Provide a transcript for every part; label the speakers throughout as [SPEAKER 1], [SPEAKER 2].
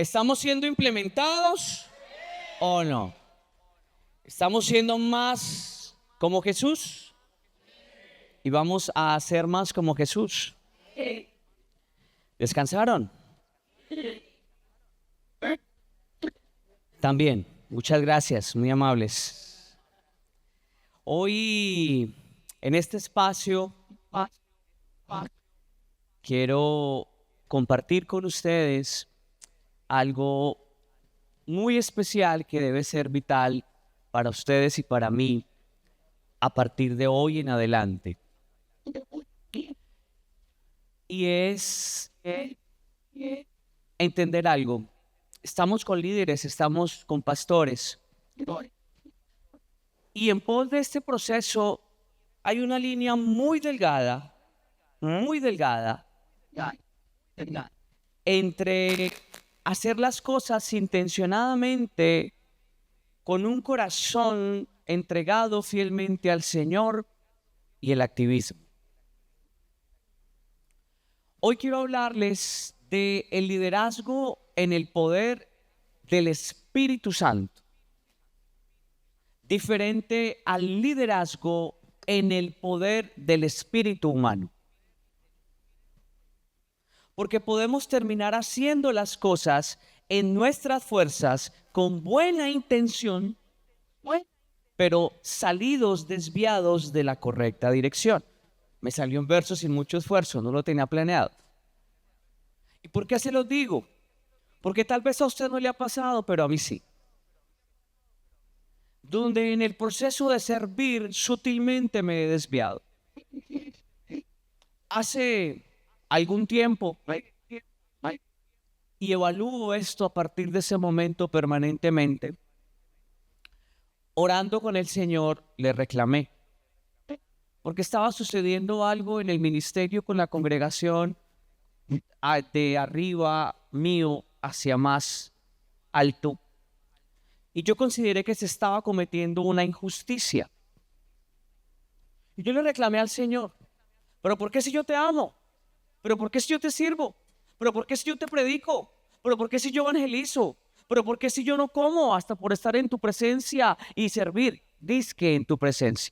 [SPEAKER 1] ¿Estamos siendo implementados o no? ¿Estamos siendo más como Jesús? ¿Y vamos a ser más como Jesús? ¿Descansaron? También, muchas gracias, muy amables. Hoy, en este espacio, quiero compartir con ustedes algo muy especial que debe ser vital para ustedes y para mí a partir de hoy en adelante. Y es entender algo. Estamos con líderes, estamos con pastores. Y en pos de este proceso hay una línea muy delgada, entre hacer las cosas intencionadamente con un corazón entregado fielmente al Señor y el activismo. Hoy quiero hablarles del liderazgo en el poder del Espíritu Santo, diferente al liderazgo en el poder del espíritu humano. Porque podemos terminar haciendo las cosas en nuestras fuerzas con buena intención, pero salidos desviados de la correcta dirección. Me salió un verso sin mucho esfuerzo, no lo tenía planeado. ¿Y por qué se los digo? Porque tal vez a usted no le ha pasado, pero a mí sí. Donde en el proceso de servir sutilmente me he desviado. Hace algún tiempo, y evalúo esto a partir de ese momento permanentemente, orando con el Señor, le reclamé. Porque estaba sucediendo algo en el ministerio con la congregación de arriba mío hacia más alto. Y yo consideré que se estaba cometiendo una injusticia. Y yo le reclamé al Señor, ¿pero por qué si yo te amo? ¿Pero por qué si yo te sirvo? ¿Pero por qué si yo te predico? ¿Pero por qué si yo evangelizo? ¿Pero por qué si yo no como hasta por estar en tu presencia y servir? Dizque en tu presencia.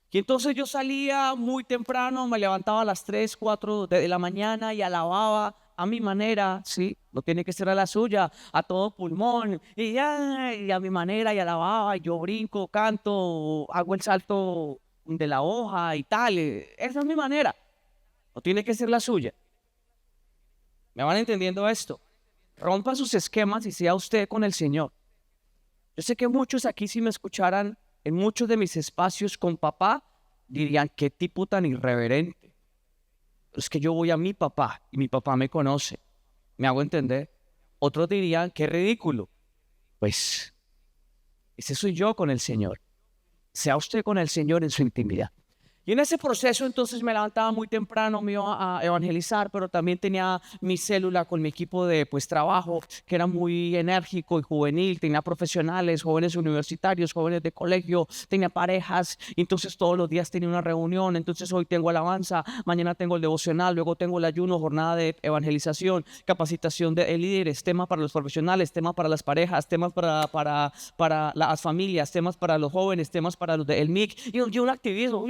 [SPEAKER 1] Y entonces yo salía muy temprano, me levantaba a las 3, 4 de la mañana y alababa a mi manera, sí, no tiene que ser a la suya, a todo pulmón, y a mi manera, y alababa, y yo brinco, canto, hago el salto de la hoja y tal, esa es mi manera, no tiene que ser la suya. ¿Me van entendiendo esto? Rompa sus esquemas y sea usted con el Señor. Yo sé que muchos aquí, si me escucharan en muchos de mis espacios con papá, dirían, qué tipo tan irreverente. Es que yo voy a mi papá y mi papá me conoce. ¿Me hago entender? Otros dirían, qué ridículo. Pues, ese soy yo con el Señor. Sea usted con el Señor en su intimidad. Y en ese proceso entonces me levantaba muy temprano, me iba a evangelizar, pero también tenía mi célula con mi equipo de trabajo, que era muy enérgico y juvenil, tenía profesionales, jóvenes universitarios, jóvenes de colegio, tenía parejas, y entonces todos los días tenía una reunión, entonces hoy tengo alabanza, mañana tengo el devocional, luego tengo el ayuno, jornada de evangelización, capacitación de líderes, temas para los profesionales, temas para las parejas, temas para las familias, temas para los jóvenes, temas para los del MIC, y un activismo.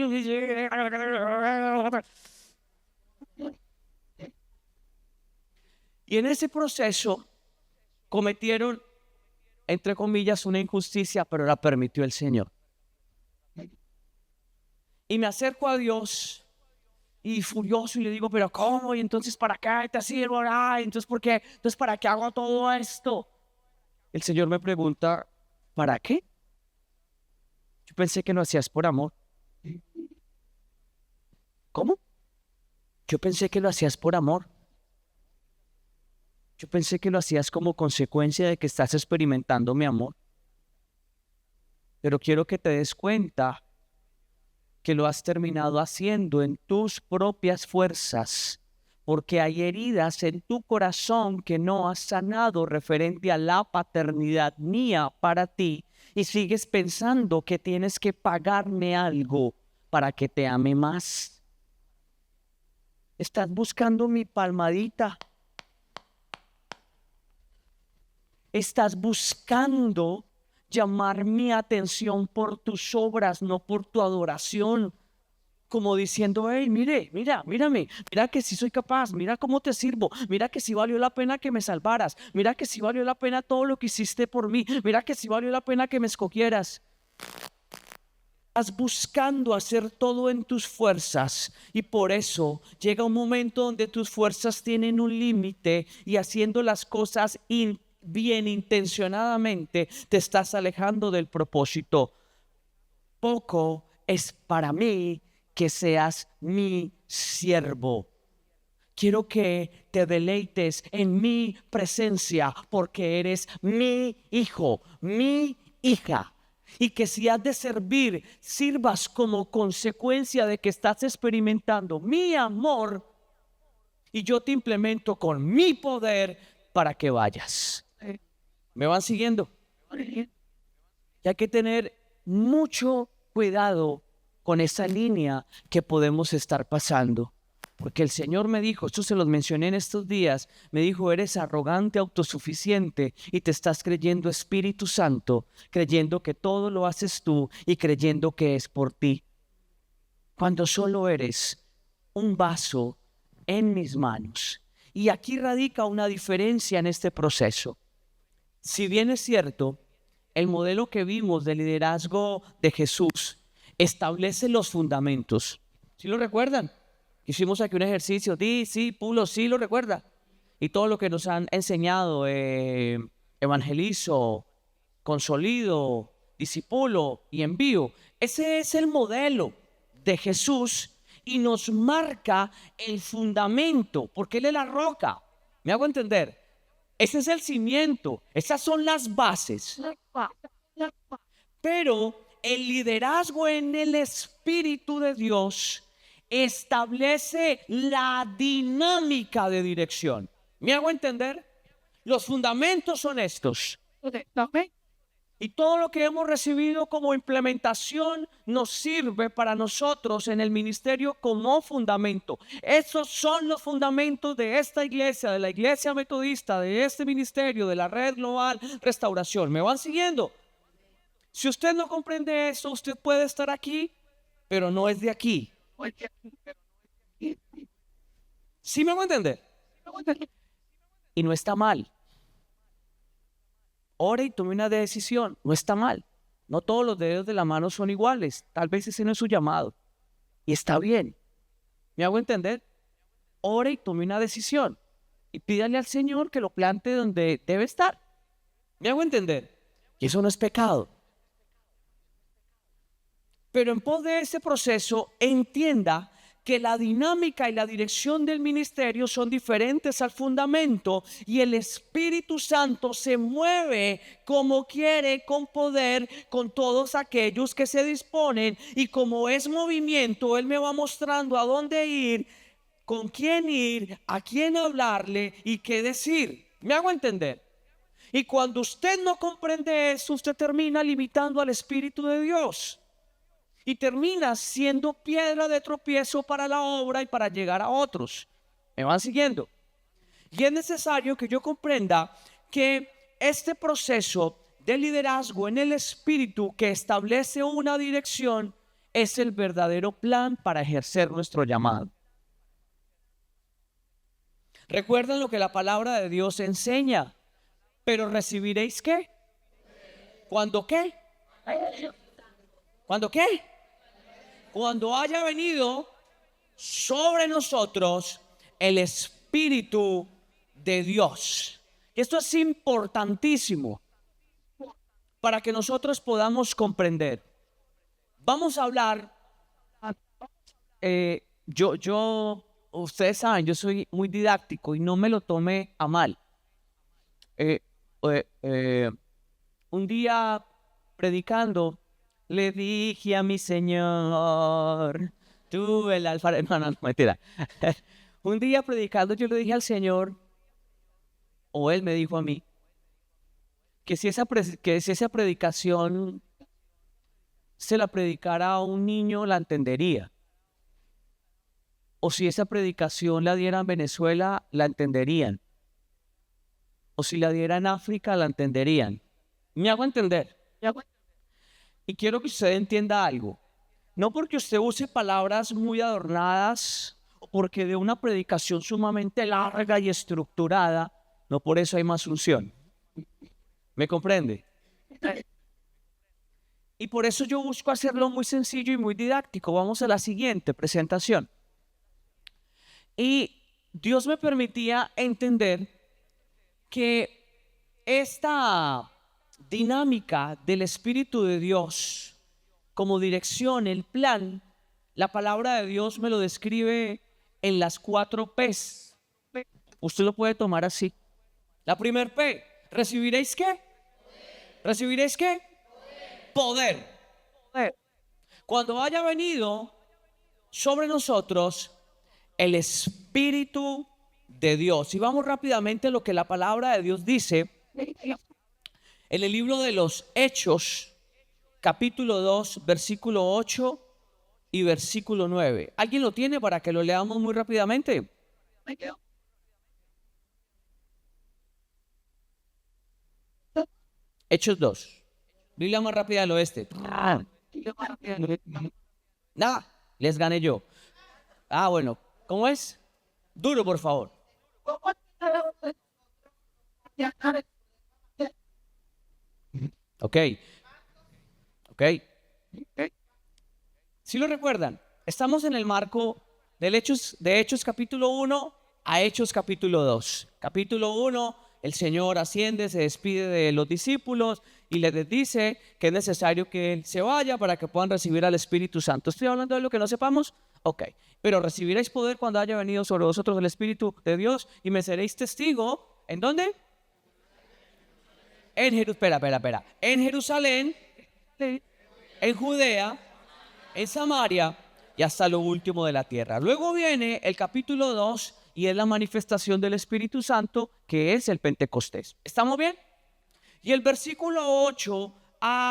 [SPEAKER 1] Y en ese proceso cometieron, entre comillas, una injusticia, pero la permitió el Señor. Y me acerco a Dios y furioso y le digo, pero ¿cómo? Y entonces ¿para qué te sirvo? Ay, entonces ¿por qué? Entonces ¿para qué hago todo esto? El Señor me pregunta, ¿para qué? Yo pensé que lo hacías por amor. ¿Cómo? Yo pensé que lo hacías por amor. Yo pensé que lo hacías como consecuencia de que estás experimentando mi amor. Pero quiero que te des cuenta que lo has terminado haciendo en tus propias fuerzas, porque hay heridas en tu corazón que no has sanado referente a la paternidad mía para ti, y sigues pensando que tienes que pagarme algo para que te ame más. Estás buscando mi palmadita. estás buscando llamar mi atención por tus obras, no por tu adoración. Como diciendo, hey, mírame, mira que sí soy capaz, mira cómo te sirvo, mira que sí valió la pena que me salvaras, mira que sí valió la pena todo lo que hiciste por mí, mira que sí valió la pena que me escogieras. Estás buscando hacer todo en tus fuerzas y por eso llega un momento donde tus fuerzas tienen un límite y haciendo las cosas bien intencionadamente te estás alejando del propósito. Poco es para mí que seas mi siervo. Quiero que te deleites en mi presencia porque eres mi hijo, mi hija. Y que si has de servir, sirvas como consecuencia de que estás experimentando mi amor y yo te implemento con mi poder para que vayas. ¿Me van siguiendo? Y hay que tener mucho cuidado con esa línea que podemos estar pasando. Porque el Señor me dijo, esto se los mencioné en estos días, me dijo, eres arrogante, autosuficiente y te estás creyendo Espíritu Santo, creyendo que todo lo haces tú y creyendo que es por ti. Cuando solo eres un vaso en mis manos. Y aquí radica una diferencia en este proceso. Si bien es cierto, el modelo que vimos de liderazgo de Jesús establece los fundamentos. ¿Sí lo recuerdan? Hicimos aquí un ejercicio, discípulo, sí lo recuerda. Y todo lo que nos han enseñado, evangelizo, consolido, discípulo y envío. Ese es el modelo de Jesús y nos marca el fundamento, porque Él es la roca. ¿Me hago entender? Ese es el cimiento, esas son las bases. Pero el liderazgo en el Espíritu de Dios establece la dinámica de dirección. ¿Me hago entender? Los fundamentos son estos. Y todo lo que hemos recibido como implementación nos sirve para nosotros en el ministerio como fundamento. Esos son los fundamentos de esta iglesia, de la iglesia metodista, de este ministerio, de la red global Restauración. ¿Me van siguiendo? Si usted no comprende eso, usted puede estar aquí, pero no es de aquí. ¿Sí me van a entender? Y no está mal. Ore y tome una decisión, no está mal. No todos los dedos de la mano son iguales. Tal vez ese no es su llamado. Y está bien. ¿Me hago entender? Ore y tome una decisión. Y pídale al Señor que lo plante donde debe estar. ¿Me hago entender? Y eso no es pecado. Pero en pos de ese proceso, entienda que la dinámica y la dirección del ministerio son diferentes al fundamento y el Espíritu Santo se mueve como quiere, con poder, con todos aquellos que se disponen, y como es movimiento, Él me va mostrando a dónde ir, con quién ir, a quién hablarle y qué decir. ¿Me hago entender? Y cuando usted no comprende eso, usted termina limitando al Espíritu de Dios. Y termina siendo piedra de tropiezo para la obra y para llegar a otros. ¿Me van siguiendo? Y es necesario que yo comprenda que este proceso de liderazgo en el Espíritu que establece una dirección es el verdadero plan para ejercer nuestro llamado. Recuerden lo que la palabra de Dios enseña. Pero recibiréis ¿qué? ¿Cuándo qué? ¿Cuándo qué? Cuando haya venido sobre nosotros el Espíritu de Dios. Esto es importantísimo para que nosotros podamos comprender. Vamos a hablar, ustedes saben, yo soy muy didáctico y no me lo tome a mal. Un día predicando, le dije a mi Señor, tú el alfarero, no, mentira. Un día predicando yo le dije al Señor, o Él me dijo a mí, que si esa predicación se la predicara a un niño, la entendería. O si esa predicación la diera en Venezuela, la entenderían. o si la diera en África la entenderían. ¿Me hago entender? Y quiero que usted entienda algo. No porque usted use palabras muy adornadas o porque de una predicación sumamente larga y estructurada, no por eso hay más unción. ¿Me comprende? Y por eso yo busco hacerlo muy sencillo y muy didáctico. Vamos a la siguiente presentación. Y Dios me permitía entender que esta dinámica del Espíritu de Dios como dirección, el plan, la palabra de Dios me lo describe en las 4 P's. Usted lo puede tomar así. La primer P, ¿recibiréis qué? ¿Recibiréis qué? Poder. Cuando haya venido sobre nosotros el Espíritu de Dios. Y vamos rápidamente a lo que la palabra de Dios dice en el libro de los Hechos, capítulo 2, versículo 8 y versículo 9. ¿Alguien lo tiene para que lo leamos muy rápidamente? Hechos 2. Biblia más rápida del oeste. Nada, les gané yo. Bueno, ¿cómo es? Duro, por favor. Ok. ¿Sí lo recuerdan? Estamos en el marco de Hechos capítulo 1 a Hechos capítulo 2. Capítulo 1, el Señor asciende, se despide de los discípulos y les dice que es necesario que Él se vaya para que puedan recibir al Espíritu Santo. ¿Estoy hablando de lo que no sepamos? Ok. Pero recibiréis poder cuando haya venido sobre vosotros el Espíritu de Dios y me seréis testigo. ¿En dónde? En Jerusalén. En Jerusalén, en Judea, en Samaria y hasta lo último de la tierra. Luego viene el capítulo 2 y es la manifestación del Espíritu Santo, que es el Pentecostés. ¿Estamos bien? Y el versículo 8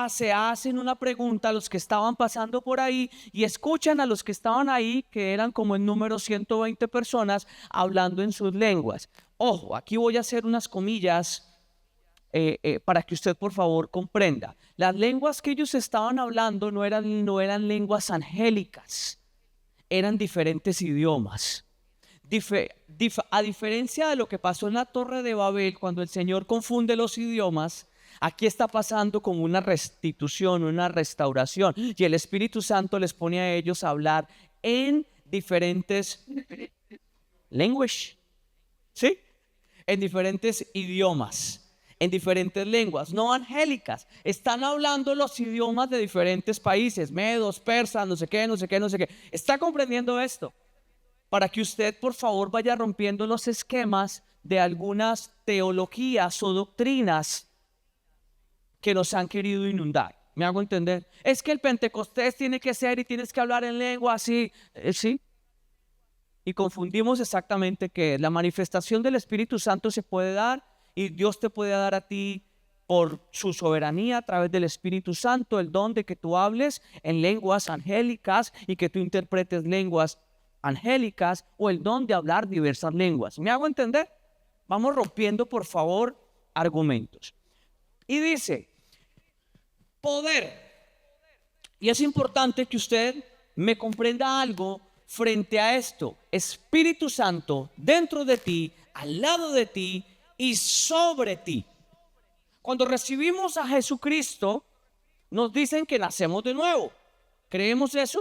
[SPEAKER 1] se hacen una pregunta a los que estaban pasando por ahí y escuchan a los que estaban ahí, que eran como en número 120 personas, hablando en sus lenguas. Ojo, aquí voy a hacer unas comillas para que usted por favor comprenda. Las lenguas que ellos estaban hablando no eran lenguas angélicas, eran diferentes idiomas. A diferencia de lo que pasó en la Torre de Babel, cuando el Señor confunde los idiomas, aquí está pasando como una restitución, una restauración, y el Espíritu Santo les pone a ellos a hablar en diferentes lenguajes, ¿sí? En diferentes idiomas, en diferentes lenguas, no angélicas. Están hablando los idiomas de diferentes países, medos, persas, no sé qué. ¿Está comprendiendo esto? Para que usted, por favor, vaya rompiendo los esquemas de algunas teologías o doctrinas que nos han querido inundar. ¿Me hago entender? Es que el Pentecostés tiene que ser y tienes que hablar en lengua así. ¿Sí? Y confundimos exactamente qué es. La manifestación del Espíritu Santo se puede dar y Dios te puede dar a ti por su soberanía a través del Espíritu Santo el don de que tú hables en lenguas angélicas y que tú interpretes lenguas angélicas o el don de hablar diversas lenguas. ¿Me hago entender? Vamos rompiendo, por favor, argumentos. Y dice, poder. Y es importante que usted me comprenda algo frente a esto. Espíritu Santo dentro de ti, al lado de ti y sobre ti. Cuando recibimos a Jesucristo, nos dicen que nacemos de nuevo. ¿Creemos eso?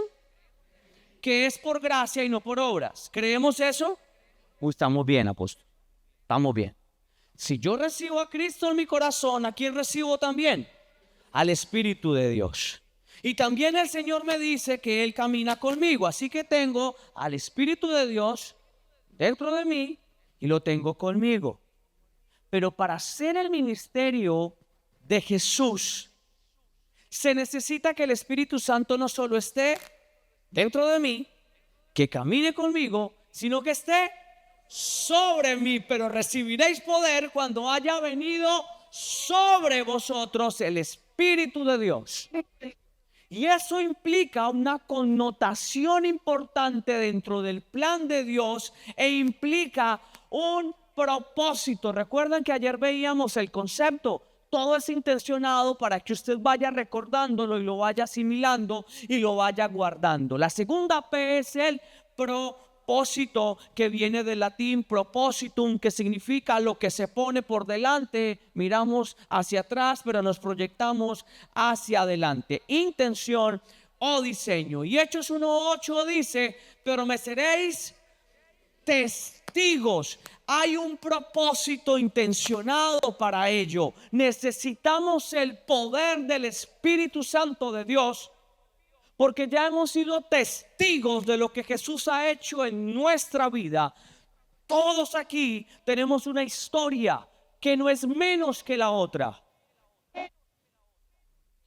[SPEAKER 1] Que es por gracia y no por obras. ¿Creemos eso? Estamos bien, apóstol. Estamos bien. Si yo recibo a Cristo en mi corazón, ¿a quién recibo también? Al Espíritu de Dios. Y también el Señor me dice que Él camina conmigo. Así que tengo al Espíritu de Dios dentro de mí y lo tengo conmigo. Pero para hacer el ministerio de Jesús, se necesita que el Espíritu Santo no solo esté dentro de mí, que camine conmigo, sino que esté sobre mí. Pero recibiréis poder cuando haya venido sobre vosotros el Espíritu de Dios. Y eso implica una connotación importante dentro del plan de Dios e implica un propósito. Recuerden que ayer veíamos el concepto. Todo es intencionado para que usted vaya recordándolo y lo vaya asimilando y lo vaya guardando. La segunda P es el propósito, que viene del latín propositum, que significa lo que se pone por delante. Miramos hacia atrás, pero nos proyectamos hacia adelante. Intención o diseño. Y Hechos 1:8 dice: pero me seréis testigos. Hay un propósito intencionado para ello. Necesitamos el poder del Espíritu Santo de Dios, porque ya hemos sido testigos de lo que Jesús ha hecho en nuestra vida. Todos aquí tenemos una historia que no es menos que la otra.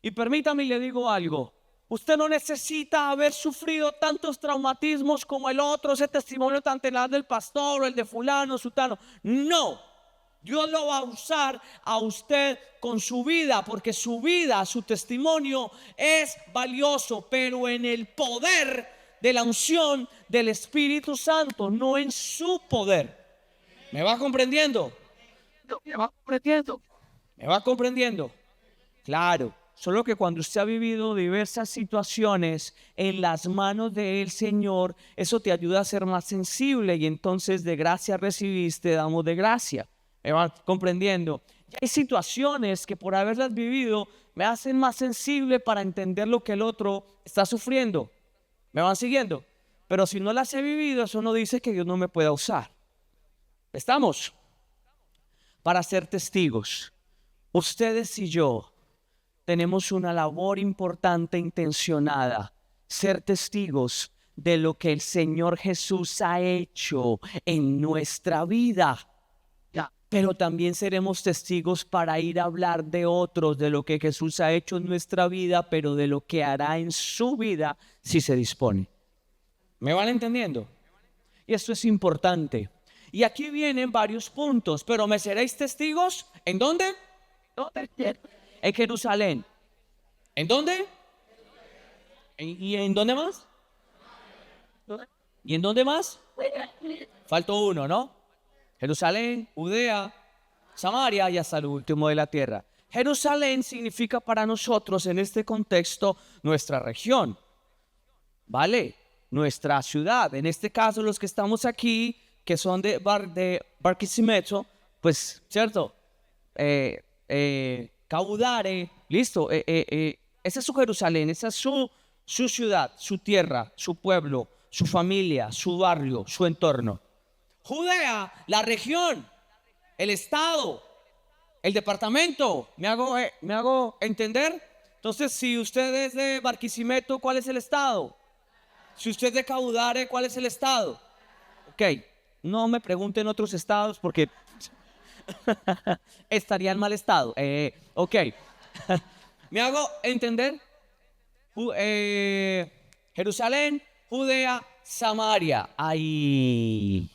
[SPEAKER 1] Y permítame y le digo algo. Usted no necesita haber sufrido tantos traumatismos como el otro, ese testimonio tan tenaz del pastor o el de fulano, sutano. No, Dios lo va a usar a usted con su vida, porque su vida, su testimonio es valioso, pero en el poder de la unción del Espíritu Santo, no en su poder. ¿Me va comprendiendo? ¿Me va comprendiendo? ¿Me va comprendiendo? Claro. Solo que cuando usted ha vivido diversas situaciones en las manos del Señor, eso te ayuda a ser más sensible, y entonces de gracia recibiste, damos de gracia. ¿Me van comprendiendo? Y hay situaciones que por haberlas vivido me hacen más sensible para entender lo que el otro está sufriendo. ¿Me van siguiendo? Pero si no las he vivido, eso no dice que Dios no me pueda usar. ¿Estamos? Para ser testigos. Ustedes y yo tenemos una labor importante, intencionada, ser testigos de lo que el Señor Jesús ha hecho en nuestra vida. Pero también seremos testigos para ir a hablar de otros, de lo que Jesús ha hecho en nuestra vida, pero de lo que hará en su vida si se dispone. ¿Me van entendiendo? Y esto es importante. Y aquí vienen varios puntos. Pero me seréis testigos, ¿en dónde? En Jerusalén. ¿En dónde? ¿Y en dónde más? ¿Y en dónde más? Faltó uno, ¿no? Jerusalén, Judea, Samaria y hasta lo último de la tierra. Jerusalén significa para nosotros en este contexto nuestra región, ¿vale? Nuestra ciudad. En este caso los que estamos aquí, que son de Barquisimeto, pues, ¿cierto? Caudare, listo, esa es su Jerusalén, esa es su ciudad, su tierra, su pueblo, su familia, su barrio, su entorno. Judea, la región, el estado, el departamento. ¿Me hago entender? Entonces, si usted es de Barquisimeto, ¿cuál es el estado? Si usted es de Caudare, ¿cuál es el estado? Ok, no me pregunten otros estados porque estaría en mal estado. Ok. ¿Me hago entender? Jerusalén, Judea, Samaria. Ahí.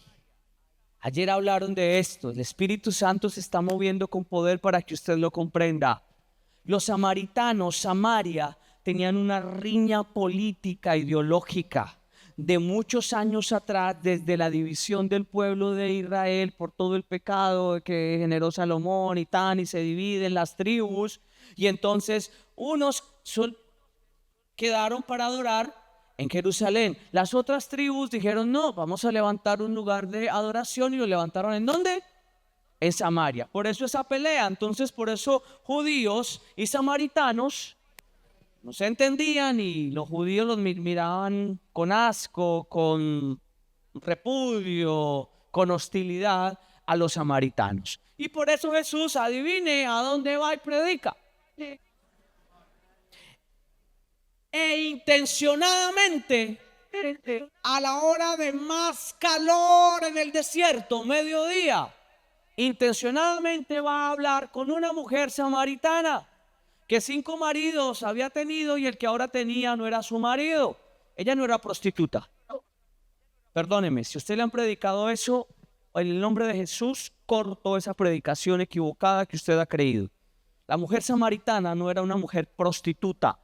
[SPEAKER 1] Ayer hablaron de esto. El Espíritu Santo se está moviendo con poder para que usted lo comprenda. Los samaritanos, Samaria, tenían una riña política, ideológica, de muchos años atrás, desde la división del pueblo de Israel por todo el pecado que generó Salomón y se dividen las tribus. Y entonces unos quedaron para adorar en Jerusalén. Las otras tribus dijeron: no, vamos a levantar un lugar de adoración, y lo levantaron ¿en dónde? En Samaria. Por eso esa pelea. Entonces por eso judíos y samaritanos no se entendían, y los judíos los miraban con asco, con repudio, con hostilidad a los samaritanos. Y por eso Jesús, adivine a dónde va y predica. E intencionadamente, a la hora de más calor en el desierto, mediodía, intencionadamente va a hablar con una mujer samaritana que 5 maridos había tenido, y el que ahora tenía no era su marido. Ella no era prostituta. Perdóneme, si a usted le han predicado eso, en el nombre de Jesús, corto esa predicación equivocada que usted ha creído. La mujer samaritana no era una mujer prostituta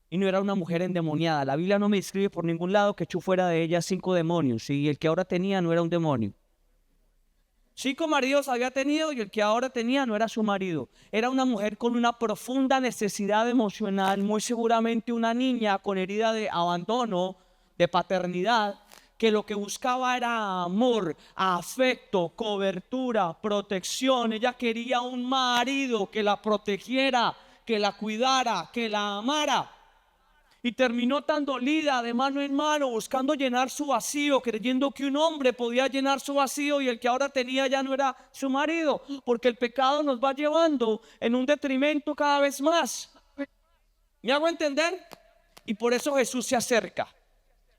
[SPEAKER 1] y no era una mujer endemoniada. La Biblia no me describe por ningún lado que echó fuera de ella 5 demonios, y el que ahora tenía no era un demonio. 5 maridos había tenido y el que ahora tenía no era su marido. Era una mujer con una profunda necesidad emocional, muy seguramente una niña con herida de abandono, de paternidad, que lo que buscaba era amor, afecto, cobertura, protección. Ella quería un marido que la protegiera, que la cuidara, que la amara. Y terminó tan dolida de mano en mano, buscando llenar su vacío, creyendo que un hombre podía llenar su vacío y el que ahora tenía ya no era su marido, porque el pecado nos va llevando en un detrimento cada vez más. ¿Me hago entender? Y por eso Jesús se acerca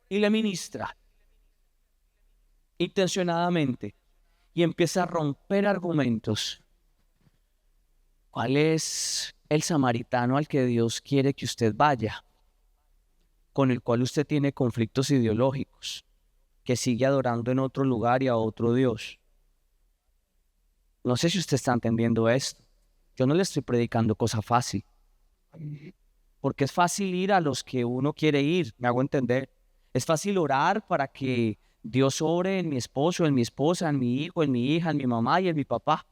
[SPEAKER 1] y le ministra intencionadamente y empieza a romper argumentos. ¿Cuál es el samaritano al que Dios quiere que usted vaya? Con el cual usted tiene conflictos ideológicos, que sigue adorando en otro lugar y a otro Dios. No sé si usted está entendiendo esto. Yo no le estoy predicando cosa fácil, porque es fácil ir a los que uno quiere ir, me hago entender. Es fácil orar para que Dios obre en mi esposo, en mi esposa, en mi hijo, en mi hija, en mi mamá y en mi papá.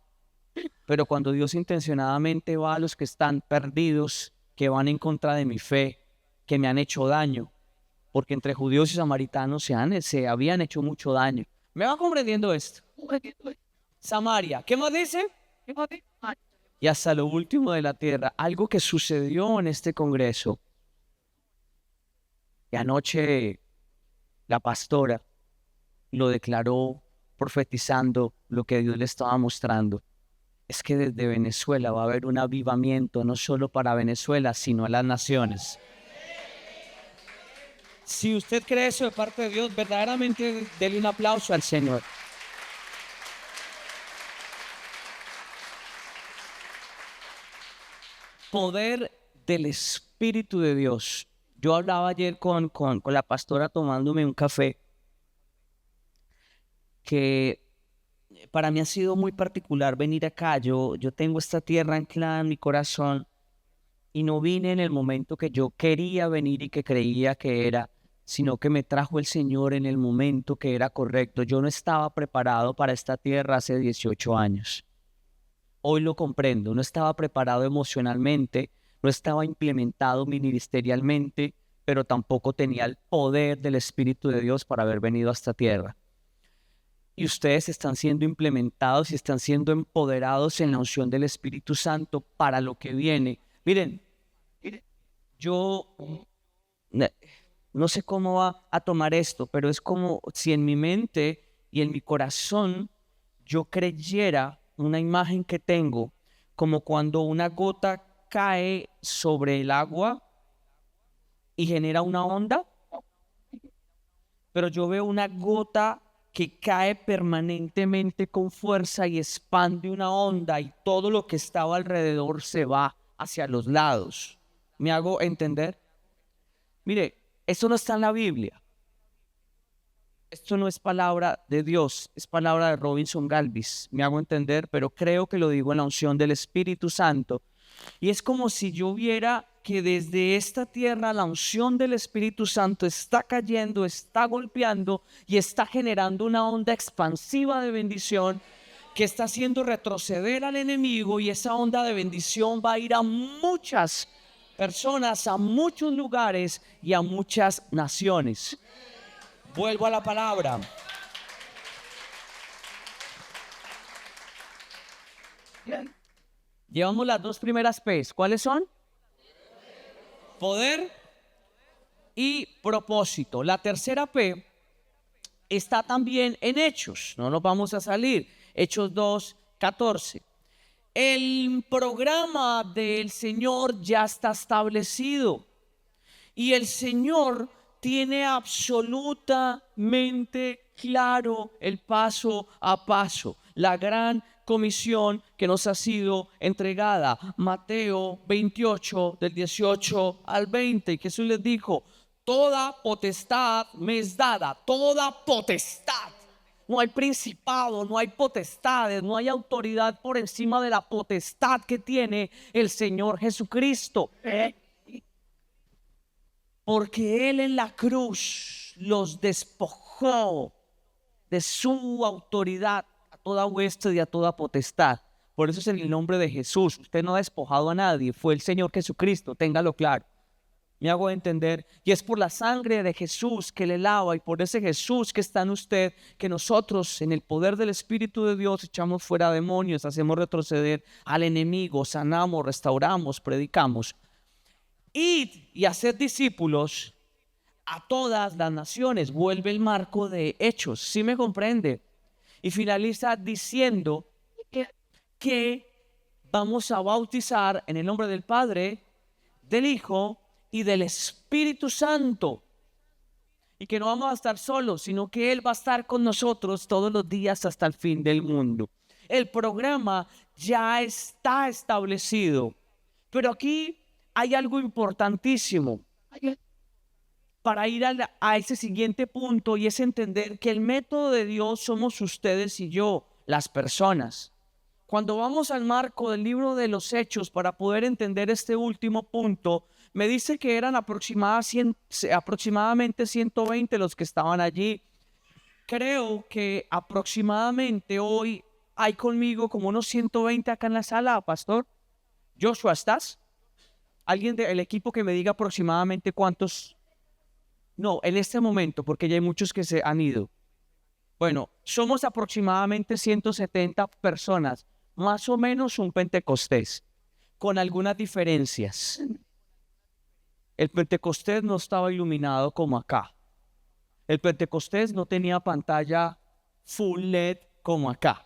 [SPEAKER 1] Pero cuando Dios intencionadamente va a los que están perdidos, que van en contra de mi fe, que me han hecho daño, porque entre judíos y samaritanos se habían hecho mucho daño. ¿Me va comprendiendo esto? Samaria, ¿qué más dice? Y hasta lo último de la tierra, algo que sucedió en este congreso. Y anoche la pastora lo declaró profetizando lo que Dios le estaba mostrando. Es que desde Venezuela va a haber un avivamiento, no solo para Venezuela, sino a las naciones. Si usted cree eso de parte de Dios, verdaderamente déle un aplauso al Señor. Poder del Espíritu de Dios. Yo hablaba ayer con la pastora tomándome un café, que para mí ha sido muy particular venir acá. Yo tengo esta tierra anclada en mi corazón y no vine en el momento que yo quería venir y que creía que era, sino que me trajo el Señor en el momento que era correcto. Yo no estaba preparado para esta tierra hace 18 años. Hoy lo comprendo, no estaba preparado emocionalmente, no estaba implementado ministerialmente, pero tampoco tenía el poder del Espíritu de Dios para haber venido a esta tierra. Y ustedes están siendo implementados y están siendo empoderados en la unción del Espíritu Santo para lo que viene. Miren, yo no sé cómo va a tomar esto, pero es como si en mi mente y en mi corazón yo creyera una imagen que tengo, como cuando una gota cae sobre el agua y genera una onda, pero yo veo una gota que cae permanentemente con fuerza y expande una onda y todo lo que estaba alrededor se va hacia los lados. ¿Me hago entender? Mire, esto no está en la Biblia. Esto no es palabra de Dios, es palabra de Robinson Galvis. Me hago entender, pero creo que lo digo en la unción del Espíritu Santo. Y es como si yo viera que desde esta tierra la unción del Espíritu Santo está cayendo, está golpeando y está generando una onda expansiva de bendición que está haciendo retroceder al enemigo, y esa onda de bendición va a ir a muchas personas, a muchos lugares y a muchas naciones. Vuelvo a la palabra. Llevamos las dos primeras P's. ¿Cuáles son? Poder y propósito. La tercera P está también en Hechos. No nos vamos a salir. Hechos 2:14. El programa del Señor ya está establecido y el Señor tiene absolutamente claro el paso a paso, la gran comisión que nos ha sido entregada. Mateo 28, del 18 al 20, y Jesús les dijo: toda potestad me es dada, toda potestad. No hay principado, no hay potestades, no hay autoridad por encima de la potestad que tiene el Señor Jesucristo. Porque Él en la cruz los despojó de su autoridad toda hueste y a toda potestad. Por eso es en el nombre de Jesús. Usted no ha despojado a nadie, fue el Señor Jesucristo, téngalo claro. Me hago entender. Y es por la sangre de Jesús que le lava y por ese Jesús que está en usted que nosotros en el poder del Espíritu de Dios echamos fuera demonios, hacemos retroceder al enemigo, sanamos, restauramos, predicamos. Id y haced discípulos a todas las naciones. Vuelve el marco de Hechos, ¿sí me comprende? Y finaliza diciendo que vamos a bautizar en el nombre del Padre, del Hijo y del Espíritu Santo. Y que no vamos a estar solos, sino que Él va a estar con nosotros todos los días hasta el fin del mundo. El programa ya está establecido. Pero aquí hay algo importantísimo para ir a ese siguiente punto, y es entender que el método de Dios somos ustedes y yo, las personas. Cuando vamos al marco del libro de los Hechos para poder entender este último punto, me dice que eran aproximadamente 120 los que estaban allí. Creo que aproximadamente hoy hay conmigo como unos 120 acá en la sala, pastor. Joshua, ¿estás? ¿Alguien del equipo que me diga aproximadamente cuántos? No, en este momento, porque ya hay muchos que se han ido. Bueno, somos aproximadamente 170 personas, más o menos un Pentecostés, con algunas diferencias. El Pentecostés no estaba iluminado como acá. El Pentecostés no tenía pantalla full LED como acá.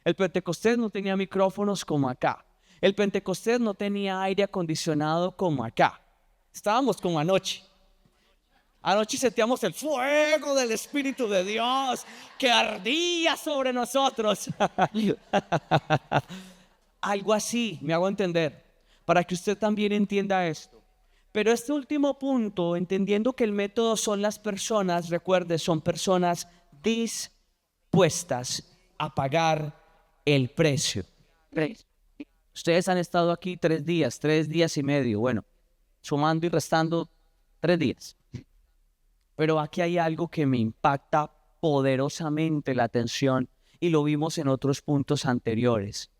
[SPEAKER 1] El Pentecostés no tenía micrófonos como acá. El Pentecostés no tenía aire acondicionado como acá. Estábamos como anoche. Anoche sentíamos el fuego del Espíritu de Dios que ardía sobre nosotros. Algo así, me hago entender, para que usted también entienda esto. Pero este último punto, entendiendo que el método son las personas, recuerde, son personas dispuestas a pagar el precio. Ustedes han estado aquí 3 días y medio, bueno, sumando y restando 3 días. Pero aquí hay algo que me impacta poderosamente la atención y lo vimos en otros puntos anteriores.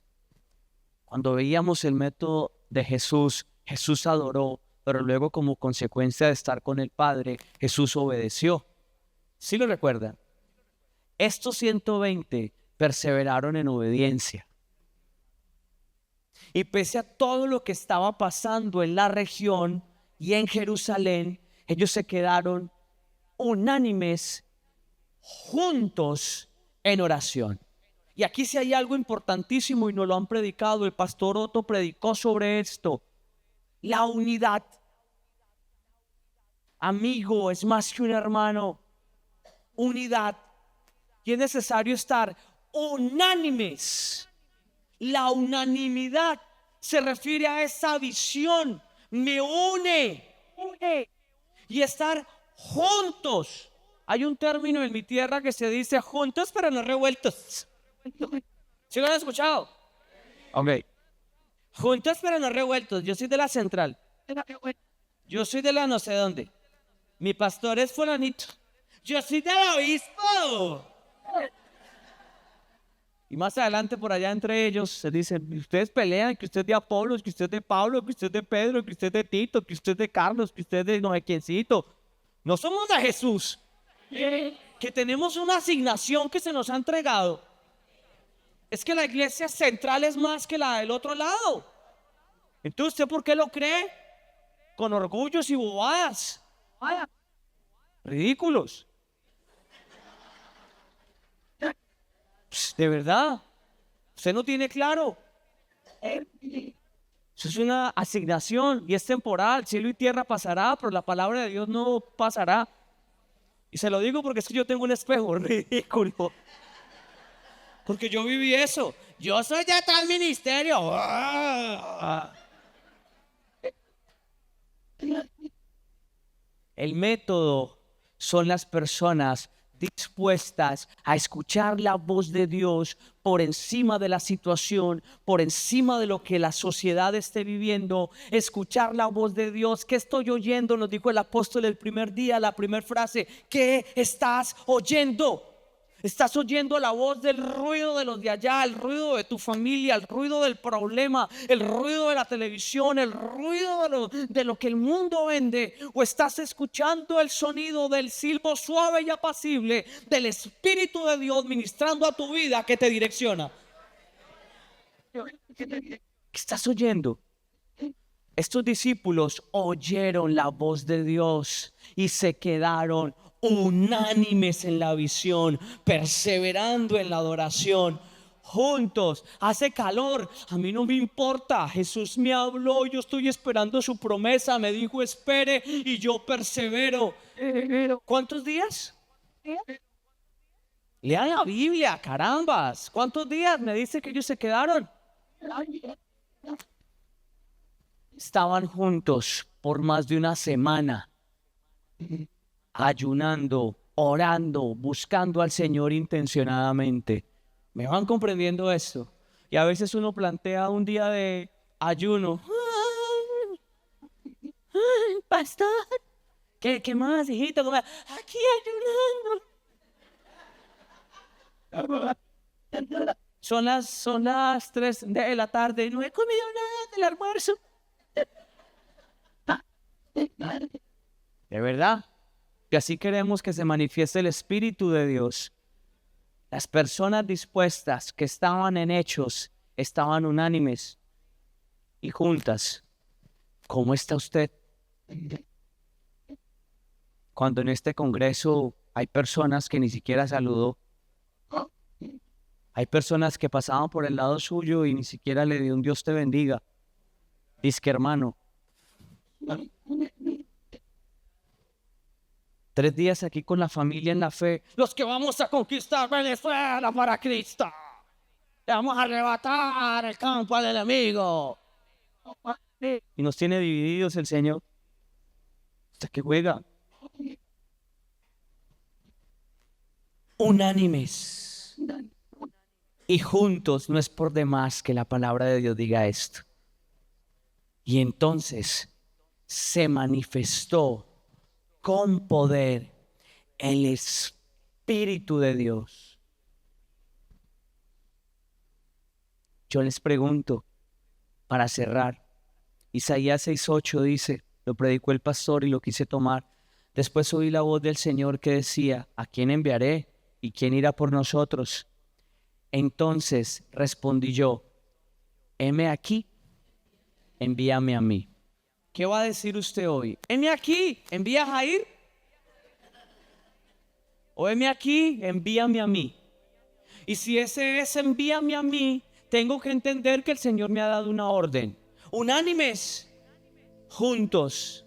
[SPEAKER 1] Cuando veíamos el método de Jesús, Jesús adoró, pero luego como consecuencia de estar con el Padre, Jesús obedeció. ¿Sí lo recuerdan? Estos 120 perseveraron en obediencia. Y pese a todo lo que estaba pasando en la región y en Jerusalén, ellos se quedaron unánimes, juntos en oración. Y aquí sí hay algo importantísimo y nos lo han predicado. El pastor Otto predicó sobre esto. La unidad. Amigo, es más que un hermano. Unidad. Y es necesario estar unánimes. La unanimidad se refiere a esa visión. Me une. Y estar juntos. Hay un término en mi tierra que se dice juntos pero no revueltos. ¿Sí lo han escuchado? Ok. Juntos pero no revueltos. Yo soy de la central. Yo soy de la no sé dónde. Mi pastor es fulanito. Yo soy del obispo. Y más adelante por allá entre ellos se dicen, ustedes pelean, que usted es de Apolos, que usted es de Pablo, que usted es de Pedro, que usted es de Tito, que usted es de Carlos, que usted es de no sé quiéncito. No somos de Jesús. Que tenemos una asignación que se nos ha entregado. Es que la iglesia central es más que la del otro lado. Entonces, ¿usted por qué lo cree? Con orgullos y bobadas. Ridículos. De verdad. Usted no tiene claro. Eso es una asignación y es temporal. Cielo y tierra pasará, pero la palabra de Dios no pasará. Y se lo digo porque es que yo tengo un espejo ridículo. Porque yo viví eso. Yo soy de tal ministerio. El método son las personas dispuestas a escuchar la voz de Dios por encima de la situación, por encima de lo que la sociedad esté viviendo. Escuchar la voz de Dios. ¿Qué estoy oyendo? Nos dijo el apóstol el primer día, la primera frase. ¿Qué estás oyendo? Estás oyendo la voz del ruido de los de allá, el ruido de tu familia, el ruido del problema, el ruido de la televisión, el ruido de lo que el mundo vende. O estás escuchando el sonido del silbo suave y apacible del Espíritu de Dios ministrando a tu vida que te direcciona. ¿Qué estás oyendo? Estos discípulos oyeron la voz de Dios y se quedaron unánimes en la visión, perseverando en la adoración, juntos. Hace calor, a mí no me importa. Jesús me habló, yo estoy esperando su promesa. Me dijo espere y yo persevero. ¿Cuántos días? Lean la Biblia, carambas. ¿Cuántos días me dice que ellos se quedaron? Estaban juntos por más de una semana, ayunando, orando, buscando al Señor intencionadamente. ¿Me van comprendiendo esto? Y a veces uno plantea un día de ayuno. Pastor, ¿qué más, hijito? Aquí ayunando. Son las 3 de la tarde. No he comido nada del almuerzo. ¿De verdad? Que así queremos que se manifieste el Espíritu de Dios. Las personas dispuestas que estaban en Hechos estaban unánimes y juntas. ¿Cómo está usted? Cuando en este congreso hay personas que ni siquiera saludó. Hay personas que pasaban por el lado suyo y ni siquiera le dio un Dios te bendiga. Dice que hermano. 3 días aquí con la familia en la fe. Los que vamos a conquistar Venezuela para Cristo. Le vamos a arrebatar el campo al enemigo. Y nos tiene divididos el Señor. ¿Hasta qué juega? Unánimes. Y juntos, no es por demás que la palabra de Dios diga esto. Y entonces se manifestó con poder el Espíritu de Dios. Yo les pregunto, para cerrar, Isaías 6:8 dice, lo predicó el pastor y lo quise tomar. Después oí la voz del Señor que decía, ¿a quién enviaré? ¿Y quién irá por nosotros? Entonces respondí yo, heme aquí, envíame a mí. ¿Qué va a decir usted hoy? Heme aquí, ¿envía a Jair? O heme aquí, envíame a mí. Y si ese es envíame a mí, tengo que entender que el Señor me ha dado una orden. Unánimes, juntos.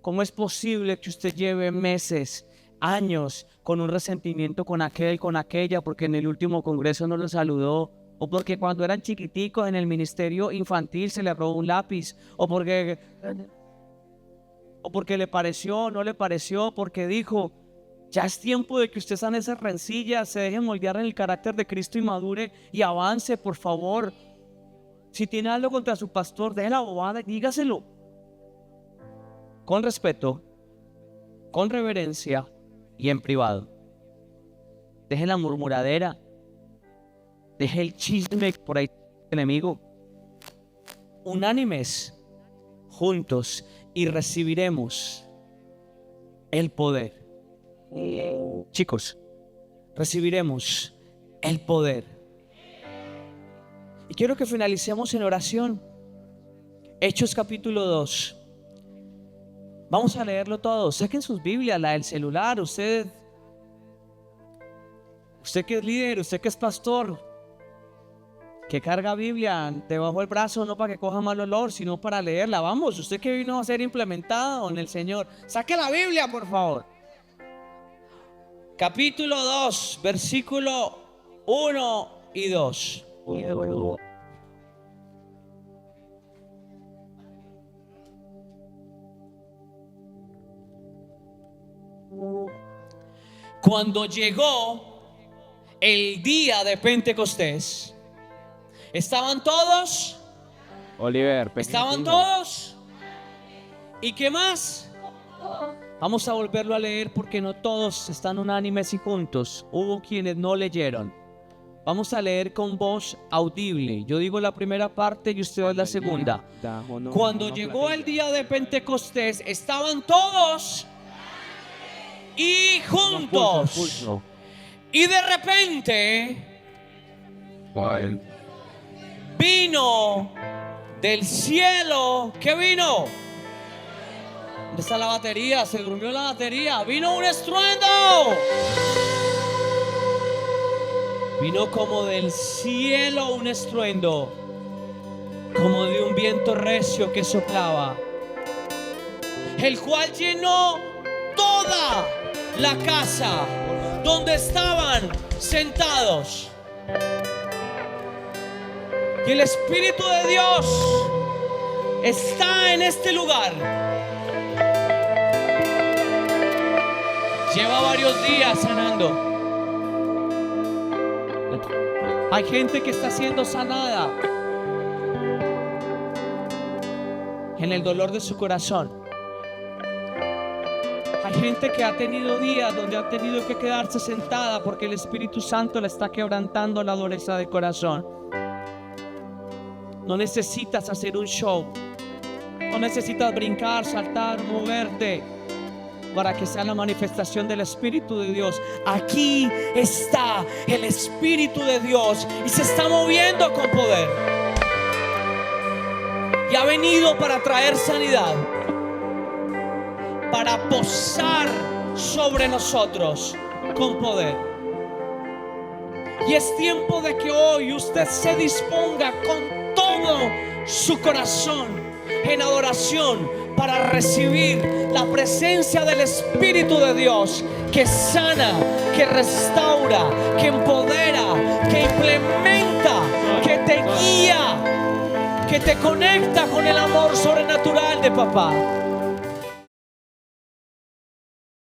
[SPEAKER 1] ¿Cómo es posible que usted lleve meses, años, con un resentimiento con aquel, con aquella, porque en el último congreso no lo saludó? O porque cuando eran chiquiticos en el ministerio infantil se le robó un lápiz, o porque le pareció, no le pareció, porque dijo, ya es tiempo de que usted sane esas rencillas, se deje moldear en el carácter de Cristo y madure y avance, por favor. Si tiene algo contra su pastor, deje la bobada y dígaselo. Con respeto, con reverencia y en privado. Deje la murmuradera. Deje el chisme por ahí, enemigo. Unánimes, juntos, y recibiremos el poder. Chicos, recibiremos el poder. Y quiero que finalicemos en oración. Hechos capítulo 2. Vamos a leerlo todo. Saquen sus Biblias, la del celular. Usted que es líder, usted que es pastor, que carga Biblia debajo del brazo, no para que coja mal olor, sino para leerla. Vamos, usted que vino a ser implementado en el Señor, saque la Biblia, por favor. Capítulo 2, versículo 1 y 2. Cuando llegó el día de Pentecostés, ¿estaban todos?
[SPEAKER 2] Oliver,
[SPEAKER 1] ¿Estaban
[SPEAKER 2] pequeño.
[SPEAKER 1] todos? ¿Y qué más? Vamos a volverlo a leer porque no todos están unánimes y juntos. Hubo quienes no leyeron. Vamos a leer con voz audible. Yo digo la primera parte y ustedes la segunda. Cuando llegó el día de Pentecostés, estaban todos y juntos. Y de repente vino del cielo. ¿Qué vino? ¿Dónde está la batería? Se durmió la batería. Vino un estruendo. Vino como del cielo un estruendo, como de un viento recio que soplaba, el cual llenó toda la casa donde estaban sentados. Y el Espíritu de Dios está en este lugar. Lleva varios días sanando. Hay gente que está siendo sanada en el dolor de su corazón. Hay gente que ha tenido días donde ha tenido que quedarse sentada porque el Espíritu Santo le está quebrantando la dureza de corazón. No necesitas hacer un show. No necesitas brincar, saltar, moverte para que sea la manifestación del Espíritu de Dios. Aquí está el Espíritu de Dios y se está moviendo con poder. Y ha venido para traer sanidad, para posar sobre nosotros con poder. Y es tiempo de que hoy usted se disponga con todo su corazón en adoración para recibir la presencia del Espíritu de Dios, que sana, que restaura, que empodera, que implementa, que te guía, que te conecta con el amor sobrenatural de papá.